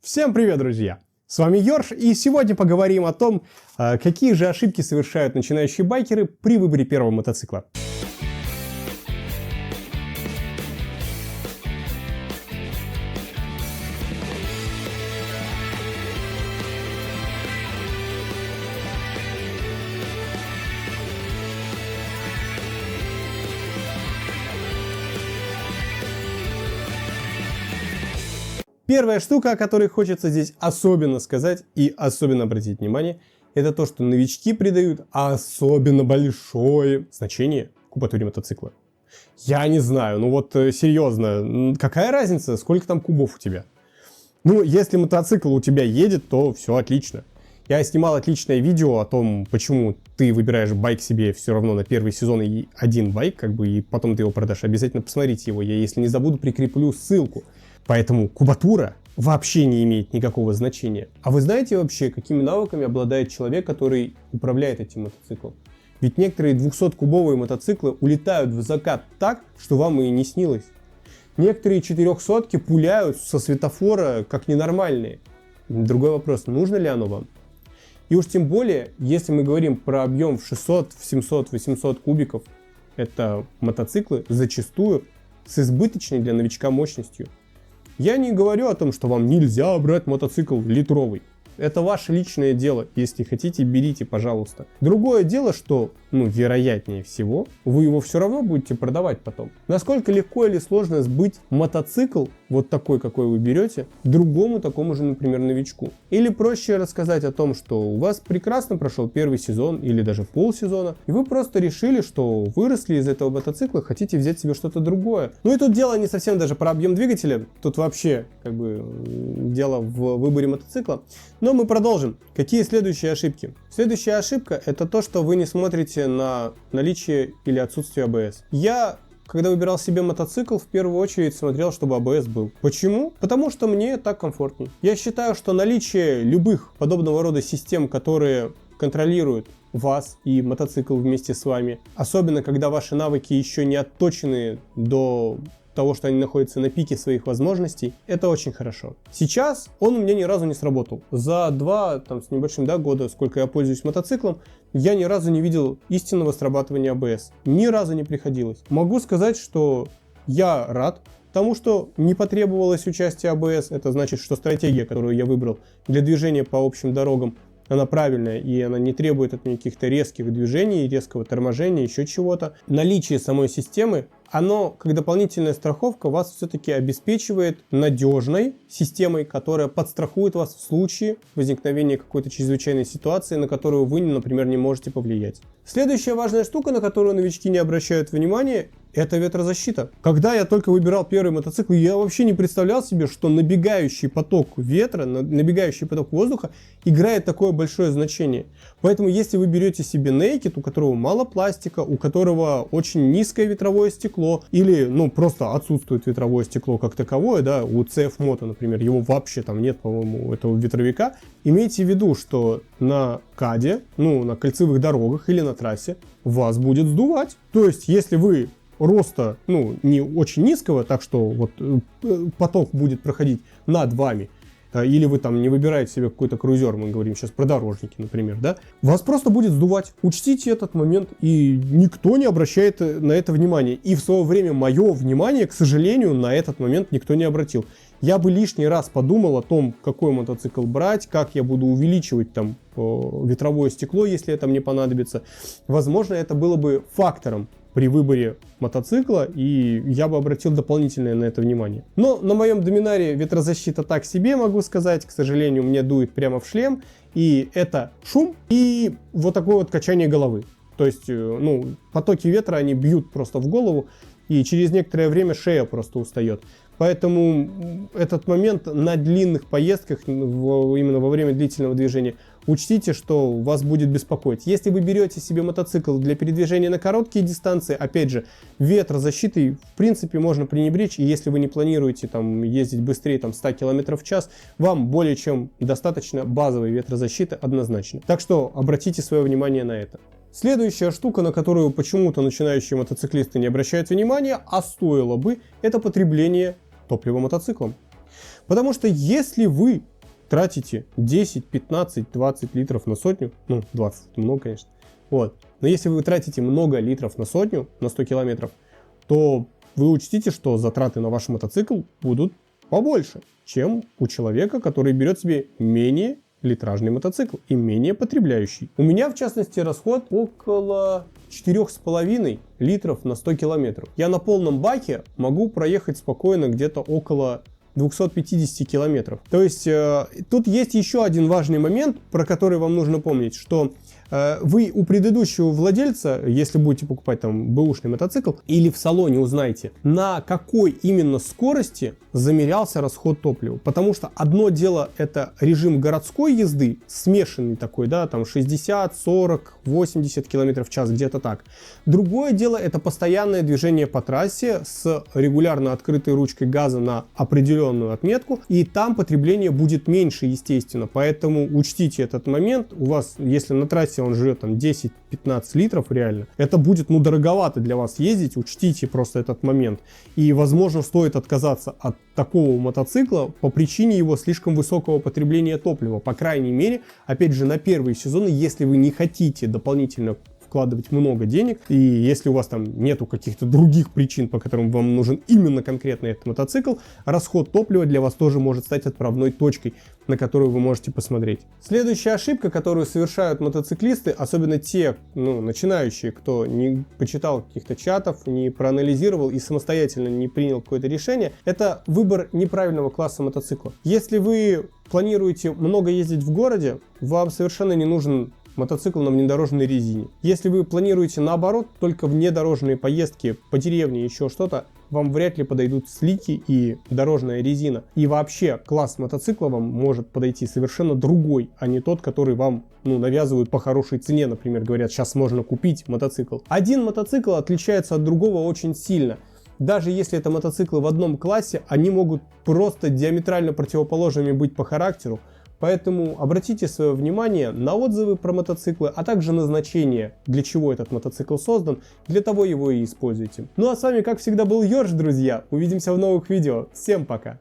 Всем привет, друзья! С вами Йорш, и сегодня поговорим о том, какие же ошибки совершают начинающие байкеры при выборе первого мотоцикла. Первая штука, о которой хочется здесь особенно сказать и особенно обратить внимание, это то, что новички придают особенно большое значение кубатуре мотоцикла. Я не знаю, ну вот серьезно, какая разница, сколько там кубов у тебя? Ну, если мотоцикл у тебя едет, то все отлично. Я снимал отличное видео о том, почему ты выбираешь байк себе все равно на первый сезон и один байк, и потом ты его продашь. Обязательно посмотрите его, я, если не забуду, прикреплю ссылку. Поэтому кубатура вообще не имеет никакого значения. А вы знаете вообще, какими навыками обладает человек, который управляет этим мотоциклом? Ведь некоторые 200-кубовые мотоциклы улетают в закат так, что вам и не снилось. Некоторые 400-ки пуляют со светофора как ненормальные. Другой вопрос, нужно ли оно вам? И уж тем более, если мы говорим про объем в 600, в 700, 800 кубиков, это мотоциклы зачастую с избыточной для новичка мощностью. Я не говорю о том, что вам нельзя брать мотоцикл литровый. Это ваше личное дело. Если хотите, берите, пожалуйста. Другое дело, что, вероятнее всего, вы его все равно будете продавать потом. Насколько легко или сложно сбыть мотоцикл, вот такой, какой вы берете, другому такому же, например, новичку? Или проще рассказать о том, что у вас прекрасно прошел первый сезон или даже полсезона, и вы просто решили, что выросли из этого мотоцикла, хотите взять себе что-то другое. И тут дело не совсем даже про объем двигателя, тут вообще дело в выборе мотоцикла. Но мы продолжим. Какие следующие ошибки? Следующая ошибка – это то, что вы не смотрите на наличие или отсутствие АБС. Я, когда выбирал себе мотоцикл, в первую очередь смотрел, чтобы АБС был. Почему? Потому что мне так комфортней. Я считаю, что наличие любых подобного рода систем, которые контролируют вас и мотоцикл вместе с вами, особенно когда ваши навыки еще не отточены до того, что они находятся на пике своих возможностей, это очень хорошо. Сейчас он у меня ни разу не сработал. За 2 с небольшим года, сколько я пользуюсь мотоциклом, я ни разу не видел истинного срабатывания АБС. Ни разу не приходилось. Могу сказать, что я рад тому, что не потребовалось участие АБС. Это значит, что стратегия, которую я выбрал для движения по общим дорогам, она правильная, и она не требует от меня каких-то резких движений, резкого торможения, еще чего-то. Наличие самой системы, оно, как дополнительная страховка, вас все-таки обеспечивает надежной системой, которая подстрахует вас в случае возникновения какой-то чрезвычайной ситуации, на которую вы, например, не можете повлиять. Следующая важная штука, на которую новички не обращают внимания, это ветрозащита. Когда я только выбирал первый мотоцикл, я вообще не представлял себе, что набегающий поток ветра, набегающий поток воздуха играет такое большое значение. Поэтому если вы берете себе Naked, у которого мало пластика, у которого очень низкое ветровое стекло, или просто отсутствует ветровое стекло как таковое, у CF Moto, например, его вообще там нет, по-моему, этого ветровика, имейте в виду, что на КАДе, на кольцевых дорогах или на трассе вас будет сдувать. То есть, если вы роста, не очень низкого, так что поток будет проходить над вами, или вы не выбираете себе какой-то крузер, мы говорим сейчас про дорожники, например, вас просто будет сдувать. Учтите этот момент, и никто не обращает на это внимания. И в свое время мое внимание, к сожалению, на этот момент никто не обратил. Я бы лишний раз подумал о том, какой мотоцикл брать, как я буду увеличивать ветровое стекло, если это мне понадобится. Возможно, это было бы фактором при выборе мотоцикла, и я бы обратил дополнительное на это внимание. Но на моем доминаре ветрозащита так себе, могу сказать. К сожалению, мне дует прямо в шлем, и это шум и такое качание головы. То есть, потоки ветра, они бьют просто в голову, и через некоторое время шея просто устает. Поэтому этот момент на длинных поездках, именно во время длительного движения, учтите, что вас будет беспокоить. Если вы берете себе мотоцикл для передвижения на короткие дистанции, опять же, ветрозащитой в принципе можно пренебречь, и если вы не планируете ездить быстрее 100 км в час, вам более чем достаточно базовой ветрозащиты однозначно. Так что обратите свое внимание на это. Следующая штука, на которую почему-то начинающие мотоциклисты не обращают внимания, а стоило бы, это потребление топлива мотоциклом. Потому что если вы тратите 10, 15, 20 литров на сотню, ну 20 много, конечно, вот, но если вы тратите много литров на сотню, на 100 километров, то вы учтите, что затраты на ваш мотоцикл будут побольше, чем у человека, который берет себе менее литражный мотоцикл и менее потребляющий. У меня, в частности, расход около 4,5 литров на 100 километров. Я на полном баке могу проехать спокойно где-то около 250 километров. То есть тут есть еще один важный момент, про который вам нужно помнить, что вы у предыдущего владельца, если будете покупать там бэушный мотоцикл, или в салоне узнаете, на какой именно скорости замерялся расход топлива. Потому что одно дело это режим городской езды, смешанный такой, да, там 60, 40, 80 км в час, где-то так. Другое дело это постоянное движение по трассе с регулярно открытой ручкой газа на определенную отметку, и там потребление будет меньше, естественно. Поэтому учтите этот момент. У вас, если на трассе он жрет там 10-15 литров реально, это будет, ну, дороговато для вас ездить, учтите просто этот момент. И, возможно, стоит отказаться от такого мотоцикла по причине его слишком высокого потребления топлива. По крайней мере, опять же, на первые сезоны, если вы не хотите дополнительно вкладывать много денег, и если у вас там нету каких-то других причин, по которым вам нужен именно конкретно этот мотоцикл, расход топлива для вас тоже может стать отправной точкой, на которую вы можете посмотреть. Следующая ошибка, которую совершают мотоциклисты, особенно те, начинающие, кто не почитал каких-то чатов, не проанализировал и самостоятельно не принял какое-то решение, это выбор неправильного класса мотоцикла. Если вы планируете много ездить в городе, вам совершенно не нужен мотоцикл на внедорожной резине. Если вы планируете наоборот, только внедорожные поездки по деревне, еще что-то, вам вряд ли подойдут слики и дорожная резина. И вообще класс мотоцикла вам может подойти совершенно другой, а не тот, который вам навязывают по хорошей цене. Например, говорят, сейчас можно купить мотоцикл. Один мотоцикл отличается от другого очень сильно. Даже если это мотоциклы в одном классе, они могут просто диаметрально противоположными быть по характеру. Поэтому обратите свое внимание на отзывы про мотоциклы, а также на значение, для чего этот мотоцикл создан, для того его и используйте. Ну а с вами, как всегда, был Йорш, друзья. Увидимся в новых видео. Всем пока!